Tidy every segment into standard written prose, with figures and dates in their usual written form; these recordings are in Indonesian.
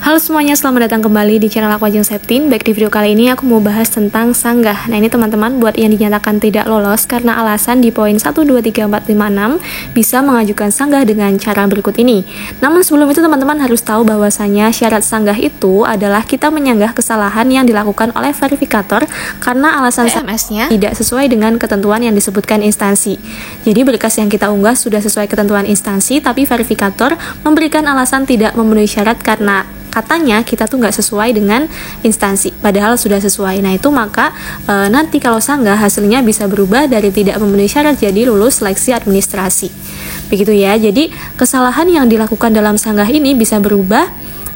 Halo semuanya, selamat datang kembali di channel aku Ajeng Septin. Baik, di video kali ini aku mau bahas tentang sanggah. Nah ini teman-teman, buat yang dinyatakan tidak lolos karena alasan di poin 1, 2, 3, 4, 5, 6 bisa mengajukan sanggah dengan cara berikut ini. Namun sebelum itu teman-teman harus tahu bahwasanya syarat sanggah itu adalah kita menyanggah kesalahan yang dilakukan oleh verifikator karena alasan SMS-nya tidak sesuai dengan ketentuan yang disebutkan instansi. Jadi berkas yang kita unggah sudah sesuai ketentuan instansi, tapi verifikator memberikan alasan tidak memenuhi syarat karena katanya kita tuh nggak sesuai dengan instansi, padahal sudah sesuai. Nah itu maka nanti kalau sanggah hasilnya bisa berubah dari tidak memenuhi syarat jadi lulus seleksi administrasi. Begitu ya, jadi kesalahan yang dilakukan dalam sanggah ini bisa berubah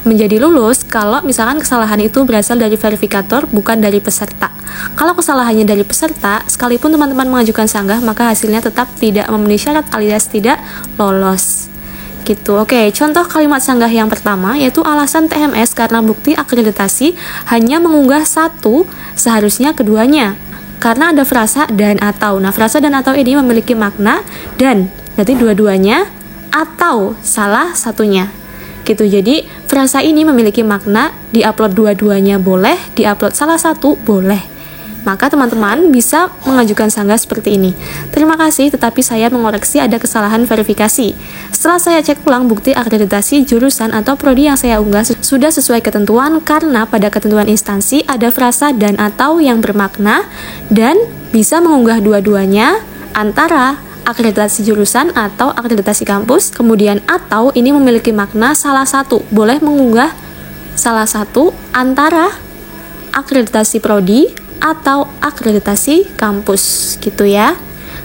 menjadi lulus kalau misalkan kesalahan itu berasal dari verifikator bukan dari peserta. Kalau kesalahannya dari peserta, sekalipun teman-teman mengajukan sanggah, maka hasilnya tetap tidak memenuhi syarat alias tidak lolos. Gitu. Oke, contoh kalimat sanggah yang pertama yaitu alasan TMS karena bukti akreditasi hanya mengunggah satu, seharusnya keduanya. Karena ada frasa dan atau. Nah, frasa dan atau ini memiliki makna dan, berarti dua-duanya atau salah satunya. Gitu. Jadi, frasa ini memiliki makna, diupload dua-duanya boleh, diupload salah satu boleh. Maka teman-teman bisa mengajukan sanggah seperti ini. Terima kasih, tetapi saya mengoreksi ada kesalahan verifikasi. Setelah saya cek ulang bukti akreditasi jurusan atau prodi yang saya unggah sudah sesuai ketentuan karena pada ketentuan instansi ada frasa dan atau yang bermakna dan bisa mengunggah dua-duanya antara akreditasi jurusan atau akreditasi kampus. Kemudian atau ini memiliki makna salah satu, boleh mengunggah salah satu antara akreditasi prodi atau akreditasi kampus, gitu ya.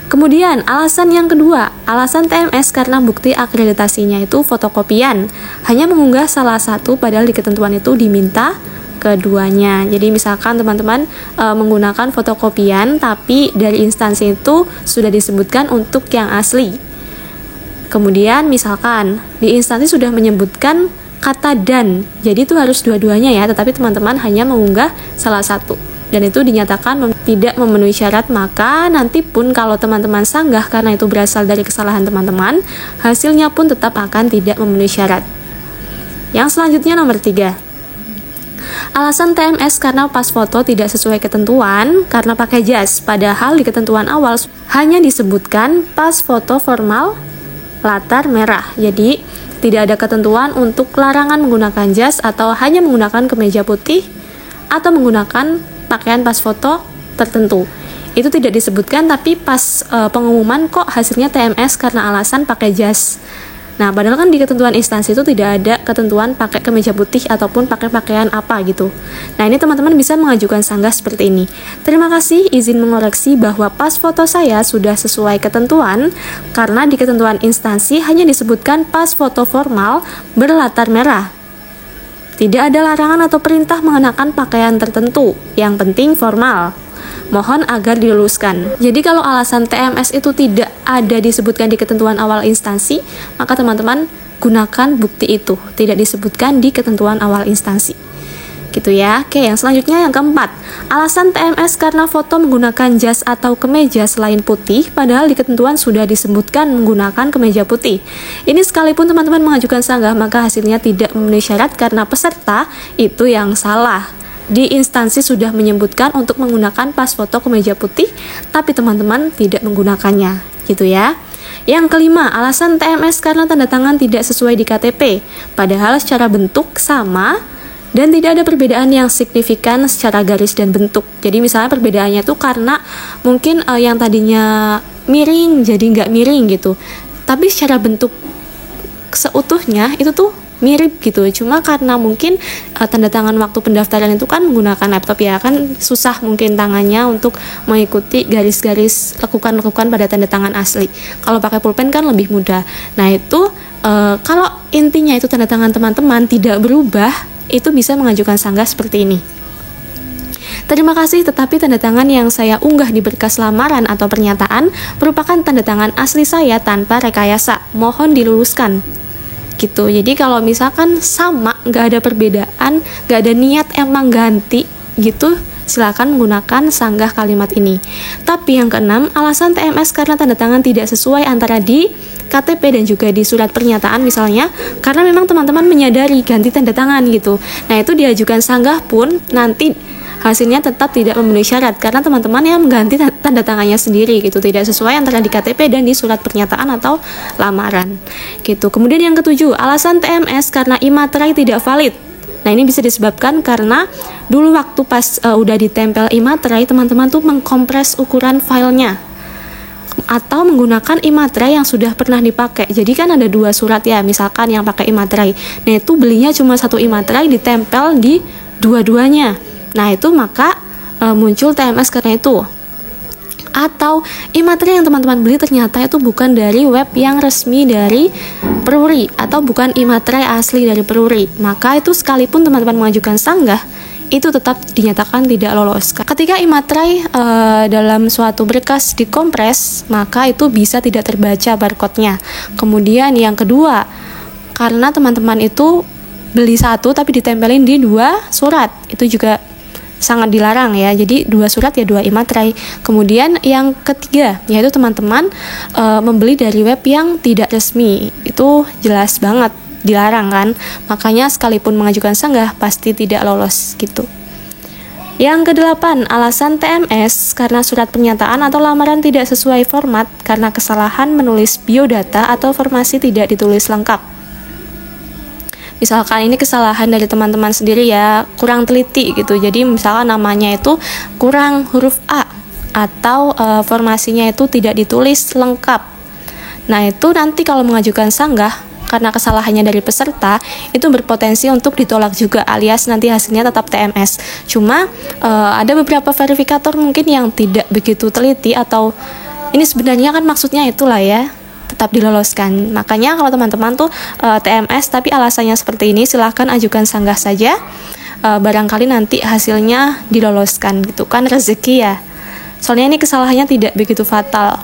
Kemudian alasan yang kedua, alasan TMS karena bukti akreditasinya itu fotokopian, hanya mengunggah salah satu padahal di ketentuan itu diminta keduanya. Jadi misalkan teman-teman menggunakan fotokopian tapi dari instansi itu sudah disebutkan untuk yang asli. Kemudian misalkan di instansi sudah menyebutkan kata dan, jadi itu harus dua-duanya ya, tetapi teman-teman hanya mengunggah salah satu dan itu dinyatakan tidak memenuhi syarat, maka nanti pun kalau teman-teman sanggah karena itu berasal dari kesalahan teman-teman, hasilnya pun tetap akan tidak memenuhi syarat. Yang selanjutnya nomor 3, alasan TMS karena pas foto tidak sesuai ketentuan karena pakai jas, padahal di ketentuan awal hanya disebutkan pas foto formal latar merah. Jadi tidak ada ketentuan untuk larangan menggunakan jas atau hanya menggunakan kemeja putih atau menggunakan pakaian pas foto tertentu. Itu tidak disebutkan, tapi pas pengumuman kok hasilnya TMS karena alasan pakai jas. Nah, padahal kan di ketentuan instansi itu tidak ada ketentuan pakai kemeja putih ataupun pakai pakaian apa gitu. Nah, ini teman-teman bisa mengajukan sanggah seperti ini. Terima kasih, izin mengoreksi bahwa pas foto saya sudah sesuai ketentuan karena di ketentuan instansi hanya disebutkan pas foto formal berlatar merah. Tidak ada larangan atau perintah mengenakan pakaian tertentu, yang penting formal. Mohon agar diluluskan. Jadi kalau alasan TMS itu tidak ada disebutkan di ketentuan awal instansi, maka teman-teman gunakan bukti itu, tidak disebutkan di ketentuan awal instansi. Gitu ya. Oke, yang selanjutnya yang keempat, alasan TMS karena foto menggunakan jas atau kemeja selain putih, padahal di ketentuan sudah disebutkan menggunakan kemeja putih. Ini sekalipun teman-teman mengajukan sanggah, maka hasilnya tidak memenuhi syarat karena peserta itu yang salah. Di instansi sudah menyebutkan untuk menggunakan pas foto kemeja putih, tapi teman-teman tidak menggunakannya, gitu ya. Yang kelima, alasan TMS karena tanda tangan tidak sesuai di KTP, padahal secara bentuk sama dan tidak ada perbedaan yang signifikan secara garis dan bentuk. Jadi misalnya perbedaannya itu karena mungkin yang tadinya miring jadi nggak miring gitu, tapi secara bentuk seutuhnya itu tuh mirip gitu. Cuma karena mungkin tanda tangan waktu pendaftaran itu kan menggunakan laptop ya, kan susah mungkin tangannya untuk mengikuti garis-garis lekukan-lekukan pada tanda tangan asli. Kalau pakai pulpen kan lebih mudah. Nah itu kalau intinya itu tanda tangan teman-teman tidak berubah, itu bisa mengajukan sanggah seperti ini. Terima kasih, tetapi tanda tangan yang saya unggah di berkas lamaran atau pernyataan merupakan tanda tangan asli saya tanpa rekayasa. Mohon diluluskan. Gitu. Jadi kalau misalkan sama, nggak ada perbedaan, nggak ada niat emang ganti gitu, silakan menggunakan sanggah kalimat ini. Tapi yang keenam, alasan TMS karena tanda tangan tidak sesuai antara di KTP dan juga di surat pernyataan misalnya, karena memang teman-teman menyadari ganti tanda tangan gitu. Nah, itu diajukan sanggah pun nanti hasilnya tetap tidak memenuhi syarat karena teman-teman yang mengganti tanda tangannya sendiri gitu, tidak sesuai antara di KTP dan di surat pernyataan atau lamaran gitu. Kemudian yang ketujuh, alasan TMS karena e-materai tidak valid. Nah, ini bisa disebabkan karena dulu waktu pas udah ditempel e-materai, teman-teman tuh mengkompres ukuran filenya atau menggunakan e-materai yang sudah pernah dipakai. Jadi kan ada dua surat ya, misalkan yang pakai e-materai. Nah, itu belinya cuma satu e-materai ditempel di dua-duanya. Nah, itu maka muncul TMS karena itu. Atau e-materai yang teman-teman beli ternyata itu bukan dari web yang resmi dari Peruri atau bukan e-materai asli dari Peruri. Maka itu sekalipun teman-teman mengajukan sanggah, itu tetap dinyatakan tidak lolos. Ketika e-materai dalam suatu berkas dikompres, maka itu bisa tidak terbaca barcode-nya. Kemudian yang kedua, karena teman-teman itu beli satu tapi ditempelin di dua surat, itu juga sangat dilarang ya. Jadi dua surat ya dua e-materai. Kemudian yang ketiga, yaitu teman-teman membeli dari web yang tidak resmi. Itu jelas banget dilarang kan. Makanya sekalipun mengajukan sanggah pasti tidak lolos gitu. Yang kedelapan, alasan TMS karena surat pernyataan atau lamaran tidak sesuai format karena kesalahan menulis biodata atau formasi tidak ditulis lengkap. Misalkan ini kesalahan dari teman-teman sendiri ya, kurang teliti gitu. Jadi misalkan namanya itu kurang huruf A atau formasinya itu tidak ditulis lengkap. Nah, itu nanti kalau mengajukan sanggah karena kesalahannya dari peserta itu berpotensi untuk ditolak juga, alias nanti hasilnya tetap TMS. Cuma ada beberapa verifikator mungkin yang tidak begitu teliti atau ini sebenarnya kan maksudnya itulah ya, tetap diloloskan. Makanya kalau teman-teman tuh TMS tapi alasannya seperti ini, silahkan ajukan sanggah saja. Barangkali nanti hasilnya diloloskan gitu kan, rezeki ya. Soalnya ini kesalahannya tidak begitu fatal.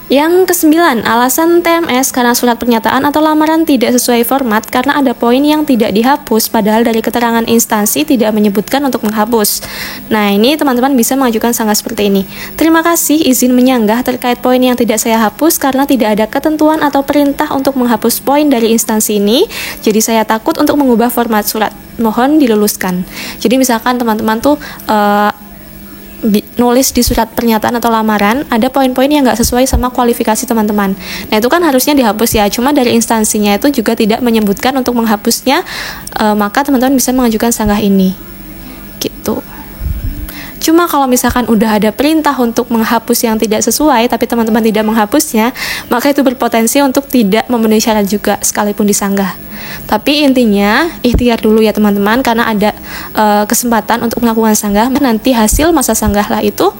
Yang kesembilan, alasan TMS karena surat pernyataan atau lamaran tidak sesuai format karena ada poin yang tidak dihapus padahal dari keterangan instansi tidak menyebutkan untuk menghapus. Nah, ini teman-teman bisa mengajukan sanggah seperti ini. Terima kasih, izin menyanggah terkait poin yang tidak saya hapus karena tidak ada ketentuan atau perintah untuk menghapus poin dari instansi ini. Jadi saya takut untuk mengubah format surat. Mohon diluluskan. Jadi misalkan teman-teman tuh nulis di surat pernyataan atau lamaran ada poin-poin yang nggak sesuai sama kualifikasi teman-teman. Nah, itu kan harusnya dihapus ya, cuma dari instansinya itu juga tidak menyebutkan untuk menghapusnya, maka teman-teman bisa mengajukan sanggah ini gitu. Cuma kalau misalkan udah ada perintah untuk menghapus yang tidak sesuai tapi teman-teman tidak menghapusnya, maka itu berpotensi untuk tidak memenuhi syarat juga sekalipun disanggah. Tapi intinya ikhtiar dulu ya teman-teman, karena ada kesempatan untuk melakukan sanggah. Nanti hasil masa sanggah lah itu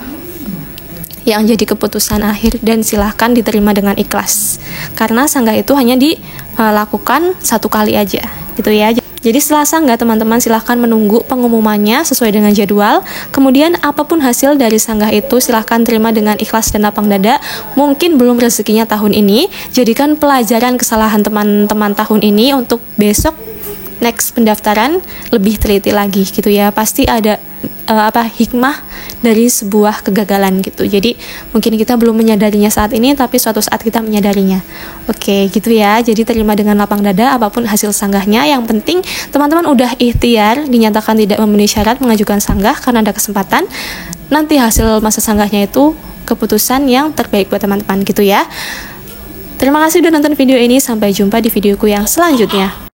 yang jadi keputusan akhir dan silahkan diterima dengan ikhlas. Karena sanggah itu hanya dilakukan satu kali aja gitu ya. Jadi setelah sanggah teman-teman silahkan menunggu pengumumannya sesuai dengan jadwal. Kemudian apapun hasil dari sanggah itu silahkan terima dengan ikhlas dan lapang dada. Mungkin belum rezekinya tahun ini, jadikan pelajaran kesalahan teman-teman tahun ini untuk besok next pendaftaran lebih teliti lagi gitu ya. Pasti ada hikmah dari sebuah kegagalan gitu. Jadi mungkin kita belum menyadarinya saat ini, tapi suatu saat kita menyadarinya. Oke, gitu ya. Jadi terima dengan lapang dada apapun hasil sanggahnya. Yang penting teman-teman udah ikhtiar, dinyatakan tidak memenuhi syarat mengajukan sanggah karena ada kesempatan. Nanti hasil masa sanggahnya itu keputusan yang terbaik buat teman-teman gitu ya. Terima kasih udah nonton video ini. Sampai jumpa di videoku yang selanjutnya.